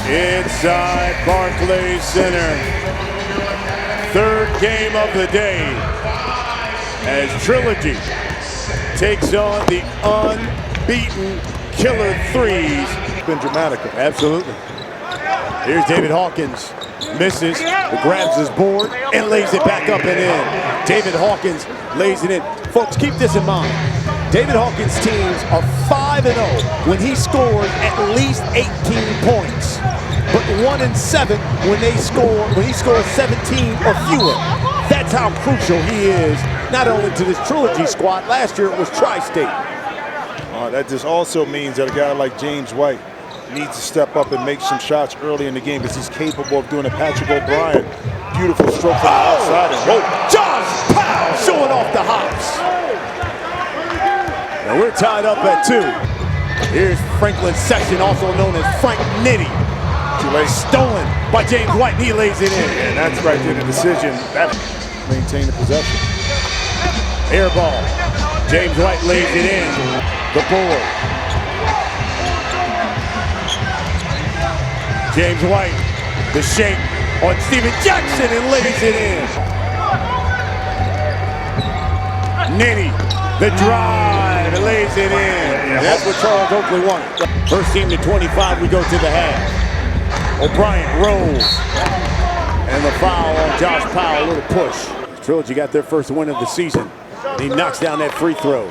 Inside Barclays Center. Third game of the day as Trilogy takes on the unbeaten Killer Threes. It's been dramatic. Absolutely. Here's David Hawkins. Misses, but grabs his board and lays it back up and in. David Hawkins lays it in. Folks, keep this in mind. David Hawkins' teams are 5-0 when he scores at least 18 points, but 1-7 when he scores 17 or fewer. That's how crucial he is, not only to this Trilogy squad. Last year it was Tri-State. That just also means that a guy like James White needs to step up and make some shots early in the game because he's capable of doing it. Patrick O'Brien, beautiful stroke from the outside. And Josh Powell showing off the hops. And we're tied up at 2. Here's Franklin Session, also known as Frank Nitty. Stolen by James White, and he lays it in. And that's right there, the decision. That maintain the possession. Air ball. James White lays it in. The board. James White, the shake on Steven Jackson, and lays it in. Nitty, the drive, and lays it in. That's what Charles Oakley wanted. First team to 25, we go to the half. O'Brien rolls. And the foul on Josh Powell, a little push. Trilogy got their first win of the season. He knocks down that free throw.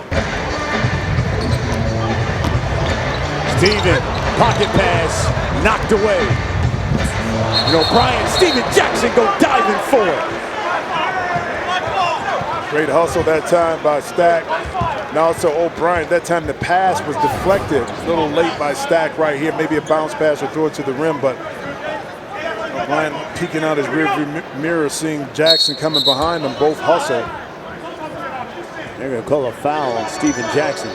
Steven, pocket pass, knocked away. And O'Brien, Steven Jackson go diving for it. Great hustle that time by Stack. And also O'Brien, that time the pass was deflected. A little late by Stack right here. Maybe a bounce pass or throw it to the rim, but O'Brien peeking out his rearview mirror, seeing Jackson coming behind them, both hustle. They're going to call a foul on Steven Jackson.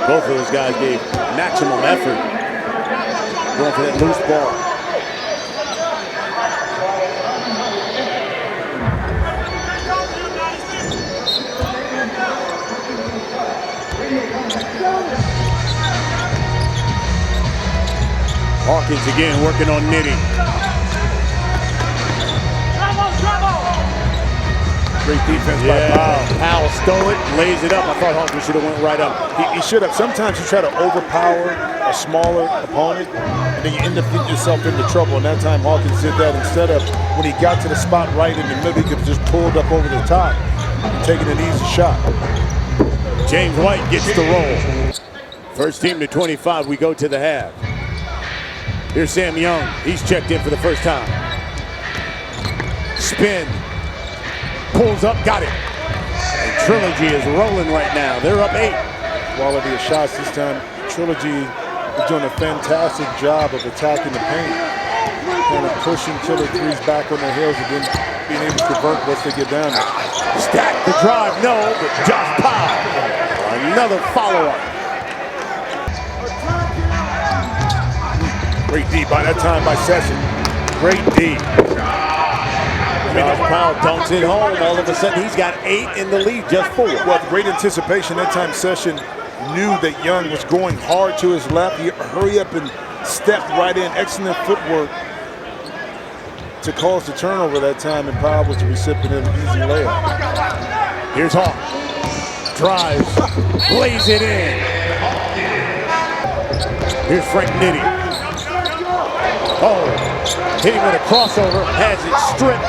Both of those guys gave maximum effort going for that loose ball. Hawkins again working on Nitty. Great defense by Powell. Powell stole it, lays it up. I thought Hawkins should have went right up. He should have. Sometimes you try to overpower a smaller opponent, and then you end up getting yourself into trouble. And that time Hawkins did that. Instead of when he got to the spot right in the middle, he could have just pulled up over the top and taken an easy shot. James White gets the roll. First team to 25, we go to the half. Here's Sam Young. He's checked in for the first time. Spin. Pulls up, got it. And Trilogy is rolling right now. They're up 8. Quality of shots this time. Trilogy is doing a fantastic job of attacking the paint. Kind of pushing Killer Threes back on their heels and then being able to convert once they get down there. Stack the drive, no, but Josh Powell. Another follow-up. Great D by that time by Session. Great D. Josh Powell dunks it home. All of a sudden, he's got 8 in the lead, just 4. Well, great anticipation. That time Session knew that Young was going hard to his left. He hurried up and stepped right in. Excellent footwork to cause the turnover that time, and Powell was the recipient of an easy layup. Here's Hawk. Drives, lays it in. Here's Frank Nitty. Oh, hitting with a crossover, has it stripped,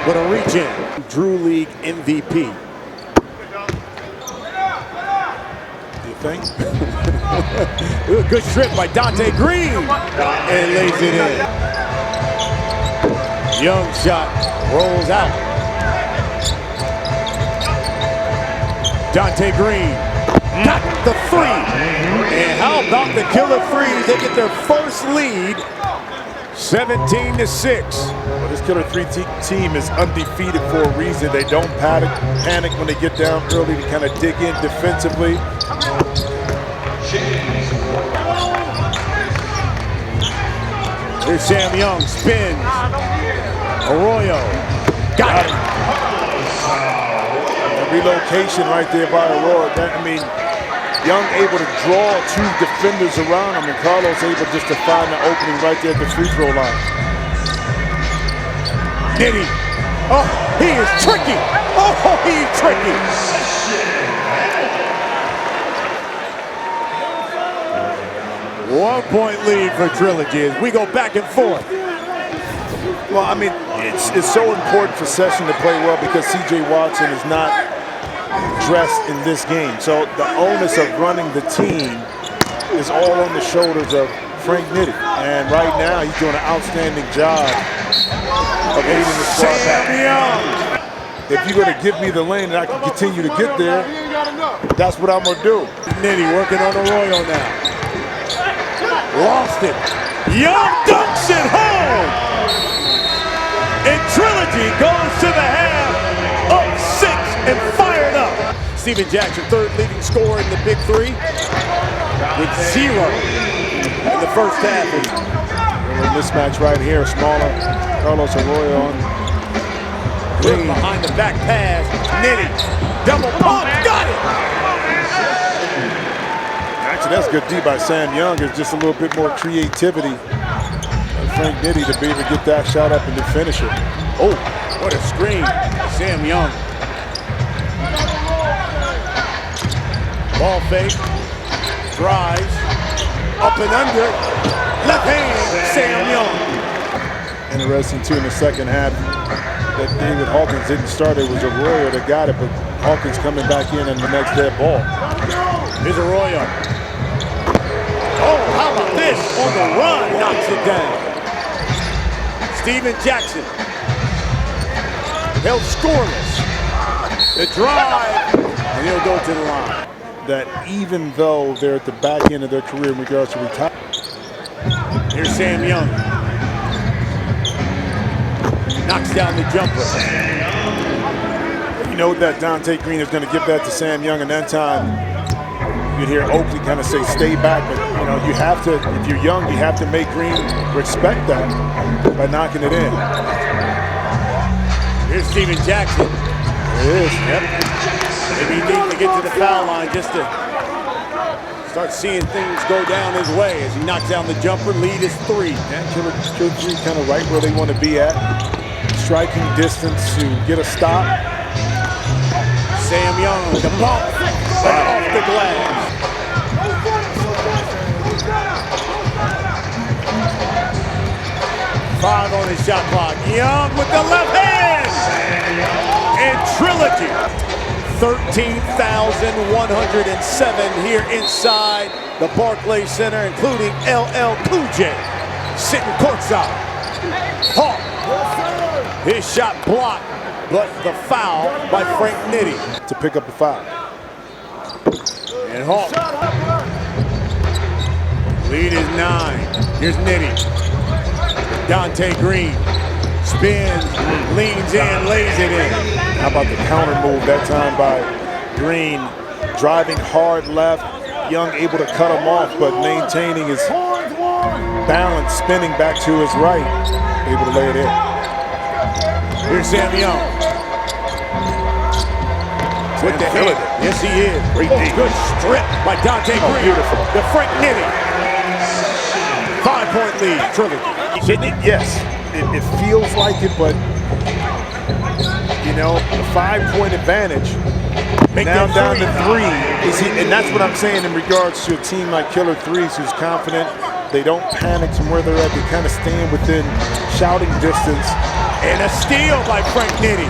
but a reach in. Drew League MVP. Do you think? Good strip by Donte Greene, and lays it in. Young shot, rolls out. Donte Greene got the 3. And how about the Killer Threes? They get their first lead, 17-6. Well, this Killer 3 team is undefeated for a reason. They don't panic when they get down early to kind of dig in defensively. Here's Sam Young, spins. Arroyo, got it. The relocation right there by Arroyo. I mean, Young able to draw two defenders around him, and Carlos able just to find the opening right there at the free throw line. Nitty. Oh, he is tricky. Oh, he's tricky. One-point lead for Trilogy as we go back and forth. Well, I mean, it's so important for Session to play well because C.J. Watson is not dressed in this game. So the onus of running the team is all on the shoulders of Frank Nitty. And right now, he's doing an outstanding job of leading the squad back. If you're going to give me the lane and I can continue to get there, that's what I'm going to do. Nitty working on Arroyo now. Lost it. Young dunks it home. And Trilogy goes to the half, up 6 and fired up. Steven Jackson, third leading scorer in the Big Three, with 0 in the first half. A mismatch right here, smaller. Carlos Arroyo on Greene behind the back pass. Nitty, double pump, got it. Actually, that's good D by Sam Young. It's just a little bit more creativity by Frank Nitty to be able to get that shot up and to finish it. Oh, what a screen, Sam Young. Ball fake, drives, up and under, left hand, Sam Young. Interesting too in the second half that David Hawkins didn't start. It was Arroyo that got it, but Hawkins coming back in on the next dead ball. Here's Arroyo. Oh, how about this? On the run, knocks it down. Steven Jackson. Held scoreless. The drive, and he'll go to the line. That even though they're at the back end of their career in regards to retirement. Here's Sam Young. Knocks down the jumper. You know that Donte Greene is going to give that to Sam Young, and that time you hear Oakley kind of say, stay back, but you know, you have to, if you're young, you have to make Greene respect that by knocking it in. Here's Steven Jackson. There it is. Yep. Maybe he needs to get to the foul line just to start seeing things go down his way as he knocks down the jumper. Lead is 3. Yeah, Killer 3 kind of right where they want to be at. Striking distance to get a stop. Sam Young, the bump, off the glass. 5 on his shot clock. Young with the left hand. And Trilogy. 13,107 here inside the Barclays Center, including LL Cool J sitting courtside. Hawk, his shot blocked, but the foul by Frank Nitty. To pick up the foul. And Hawk. Lead is 9. Here's Nitty. Donte Greene spins, leans in, lays it in. How about the counter move that time by Greene? Driving hard left. Young able to cut him off, but maintaining his balance, spinning back to his right. Able to lay it in. Here's Sam Young. With the hit. Yes, he is. Good strip by Donte Greene. Beautiful. The Frank Nitty. 5-point lead, Trilogy. Hitting it? Yes. It feels like it, but, you know, a 5-point advantage. Now down to 3. And that's what I'm saying in regards to a team like Killer 3s who's confident. They don't panic from where they're at. They kind of stand within shouting distance. And a steal by Frank Nitty.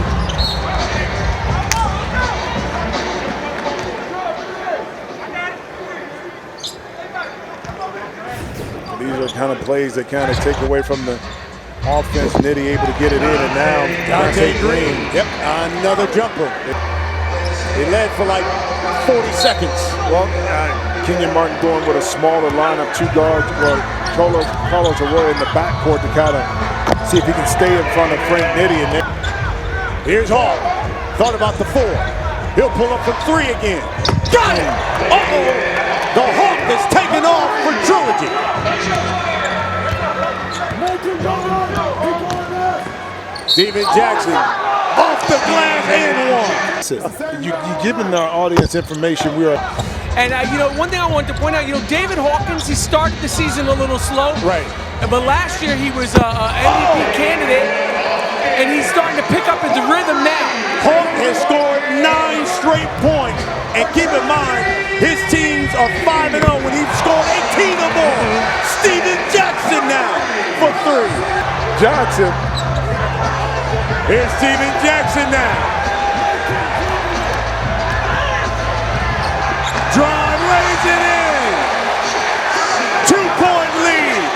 These are kind of plays that kind of take away from the offense. Nitty able to get it in, and now Donte Greene. Yep, another jumper. They led for like 40 seconds. Well, Kenyon Martin going with a smaller lineup, 2 guards. Well, Carlos Arroyo in the backcourt to kind of see if he can stay in front of Frank Nitty. And then here's Hawk. Thought about the 4. He'll pull up from 3 again. Got it! Uh-oh! The Hawk is taken off for Trilogy. Steven Jackson off the glass and 1. You're giving our audience information. We are And, you know, one thing I wanted to point out, you know, David Hawkins, he started the season a little slow. Right. But last year he was a MVP candidate, and he's starting to pick up his rhythm now. Hawk has scored 9 straight points. And keep in mind, his teams are 5-0 when he's scored 18 or more. Steven Jackson now for 3. Johnson. Here's Steven Jackson now. Drive, lays it in. 2-point lead.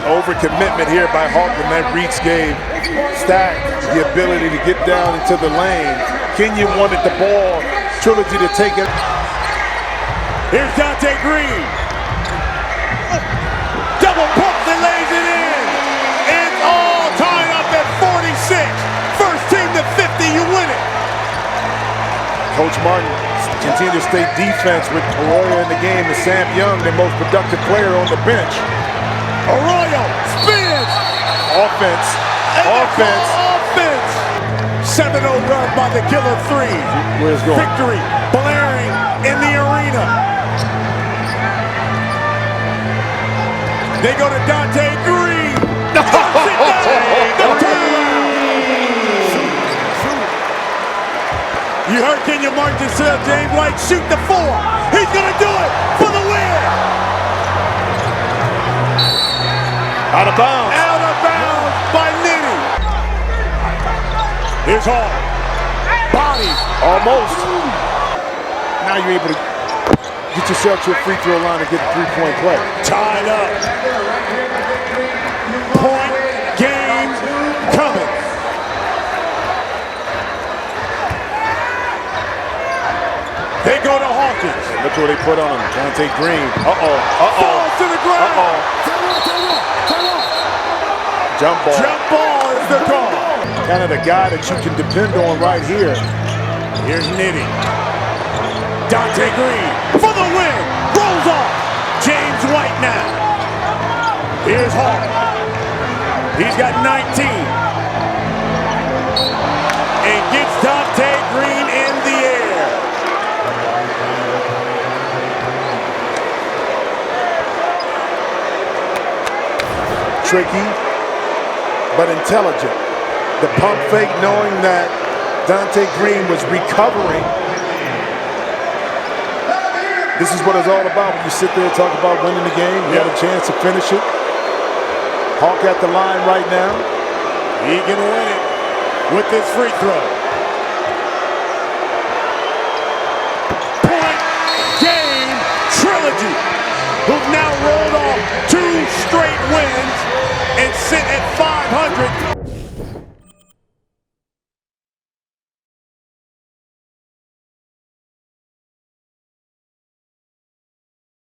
Overcommitment here by Hawkins. That reach gave Stack the ability to get down into the lane. Kenyon wanted the ball. Trilogy to take it. Here's Donte Greene. Double pumps and lays it in. It's all tied up at 46. First team to 50, you win it. Coach Martin continue to stay defense with Arroyo in the game, and Sam Young, the most productive player on the bench. Arroyo spins. Offense. Offense. Offense. 7-0 run by the Killer 3. Where's going? Victory blaring in the arena. They go to Donte Greene. No turnaround. You heard Kenyon Martin just tell James White, shoot the 4. He's going to do it for the win. Out of bounds. Out of bounds by Nitty. Here's Hall. Body. Almost. Now you're able to get yourself to a free throw line and get a 3-point play. Tied up. Point game coming. They go to Hawkins. Look what they put on him. Donte Greene. Falls to the ground. Jump ball. Jump ball is the call. Kind of the guy that you can depend on right here. Here's Nitty. Donte Greene for the win. Rolls off. James White now. Here's Hall. He's got 19. And gets Donte Greene in the air. Tricky, but intelligent. The pump fake, knowing that Donte Greene was recovering. This is what it's all about when you sit there and talk about winning the game. You had a chance to finish it. Hawk at the line right now. He can win it with this free throw. Point game Trilogy, who've now rolled off 2 straight wins.